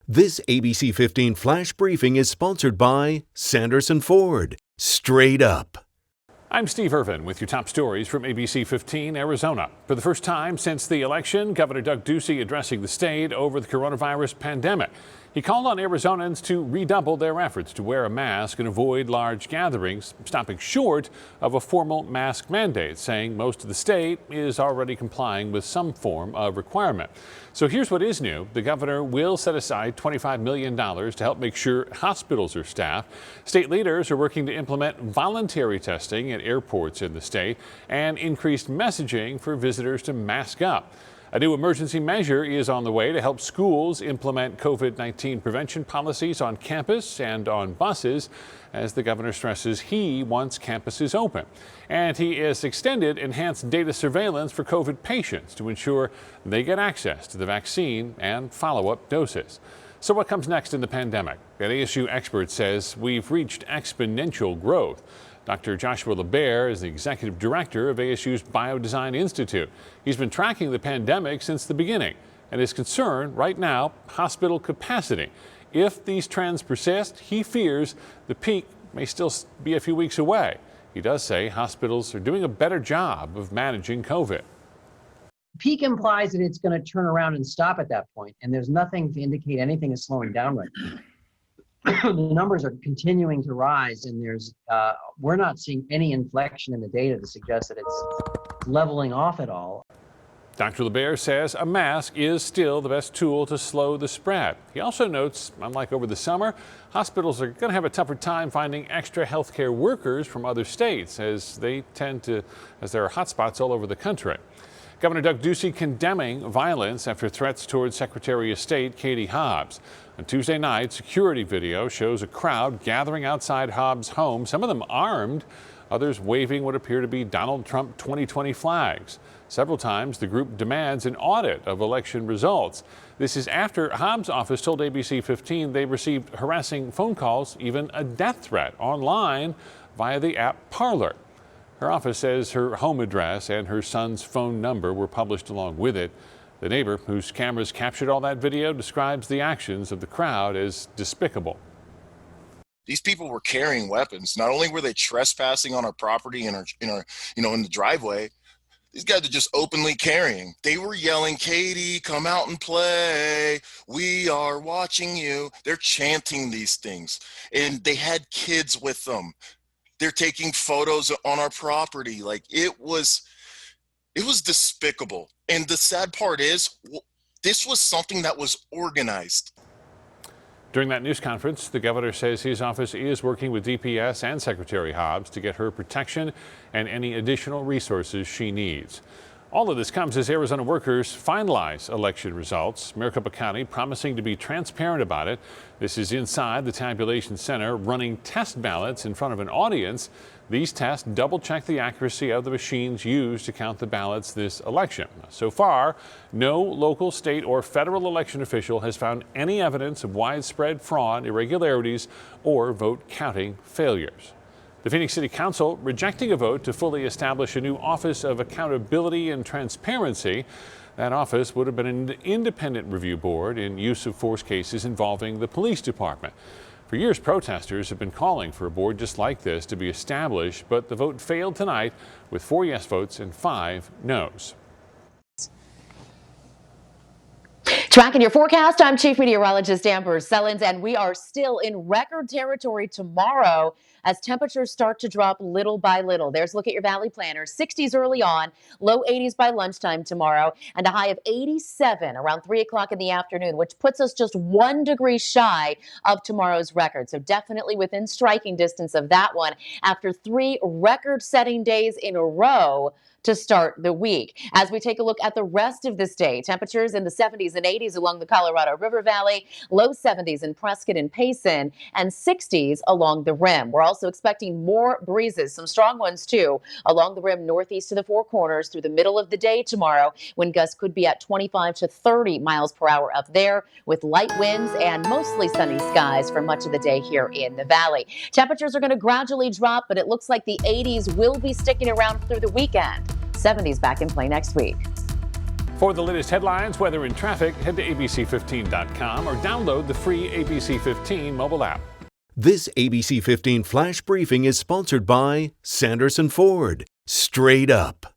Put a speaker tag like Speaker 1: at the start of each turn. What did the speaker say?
Speaker 1: This ABC 15 Flash Briefing is sponsored by Sanderson Ford. Straight up.
Speaker 2: I'm Steve Irvin with your top stories from ABC 15 Arizona. For the first time since the election, Governor Doug Ducey addressing the state over the coronavirus pandemic. He called on Arizonans to redouble their efforts to wear a mask and avoid large gatherings, stopping short of a formal mask mandate, saying most of the state is already complying with some form of requirement. So here's what is new. The governor will set aside $25 million to help make sure hospitals are staffed. State leaders are working to implement voluntary testing at airports in the state and increased messaging for visitors to mask up. A new emergency measure is on the way to help schools implement COVID-19 prevention policies on campus and on buses, as the governor stresses he wants campuses open. And he has extended enhanced data surveillance for COVID patients to ensure they get access to the vaccine and follow-up doses. So what comes next in the pandemic? An ASU expert says we've reached exponential growth. Dr. Joshua LeBaire is the executive director of ASU's Biodesign Institute. He's been tracking the pandemic since the beginning and is concerned right now hospital capacity. If these trends persist, he fears the peak may still be a few weeks away. He does say hospitals are doing a better job of managing COVID.
Speaker 3: Peak implies that it's going to turn around and stop at that point, and there's nothing to indicate anything is slowing down right now. The numbers are continuing to rise, and we're not seeing any inflection in the data to suggest that it's leveling off at all.
Speaker 2: Dr. LeBaire says a mask is still the best tool to slow the spread. He also notes, unlike over the summer, hospitals are going to have a tougher time finding extra healthcare workers from other states, as there are hotspots all over the country. Governor Doug Ducey condemning violence after threats towards Secretary of State Katie Hobbs. On Tuesday night, security video shows a crowd gathering outside Hobbs' home, some of them armed, others waving what appear to be Donald Trump 2020 flags. Several times, the group demands an audit of election results. This is after Hobbs' office told ABC 15 they received harassing phone calls, even a death threat online via the app Parler. Her office says her home address and her son's phone number were published along with it. The neighbor, whose cameras captured all that video, describes the actions of the crowd as despicable.
Speaker 4: These people were carrying weapons. Not only were they trespassing on our property in the driveway, these guys are just openly carrying. They were yelling, "Katie, come out and play. We are watching you." They're chanting these things, and they had kids with them. They're taking photos on our property. Like, it was despicable. And the sad part is, this was something that was organized.
Speaker 2: During that news conference, the governor says his office is working with DPS and Secretary Hobbs to get her protection and any additional resources she needs. All of this comes as Arizona workers finalize election results. Maricopa County promising to be transparent about it. This is inside the tabulation center, running test ballots in front of an audience. These tests double-check the accuracy of the machines used to count the ballots this election. So far, no local, state, or federal election official has found any evidence of widespread fraud, irregularities, or vote counting failures. The Phoenix City Council rejecting a vote to fully establish a new Office of Accountability and Transparency. That office would have been an independent review board in use of force cases involving the police department. For years, protesters have been calling for a board just like this to be established, but the vote failed tonight with 4 yes votes and 5 no's.
Speaker 5: Tracking your forecast, I'm Chief Meteorologist Amber SULLINS, and we are still in record territory tomorrow as temperatures start to drop little by little. There's a look at your valley planner. 60s early on, low 80s by lunchtime tomorrow, and a high of 87 around 3 o'clock in the afternoon, which puts us just 1 degree shy of tomorrow's record. So definitely within striking distance of that one after 3 record-setting days in a row to start the week. As we take a look at the rest of this day, temperatures in the 70s and 80s along the Colorado River Valley, low 70s in Prescott and Payson, and 60s along the rim. We're also expecting more breezes, some strong ones too, along the rim northeast to the Four Corners through the middle of the day tomorrow, when gusts could be at 25 to 30 miles per hour up there, with light winds and mostly sunny skies for much of the day here in the valley. Temperatures are going to gradually drop, but it looks like the 80s will be sticking around through the weekend. 70s back in play next week.
Speaker 2: For the latest headlines, weather, and traffic, head to abc15.com or download the free ABC15 mobile app.
Speaker 1: This ABC 15 Flash Briefing is sponsored by Sanderson Ford. Straight up.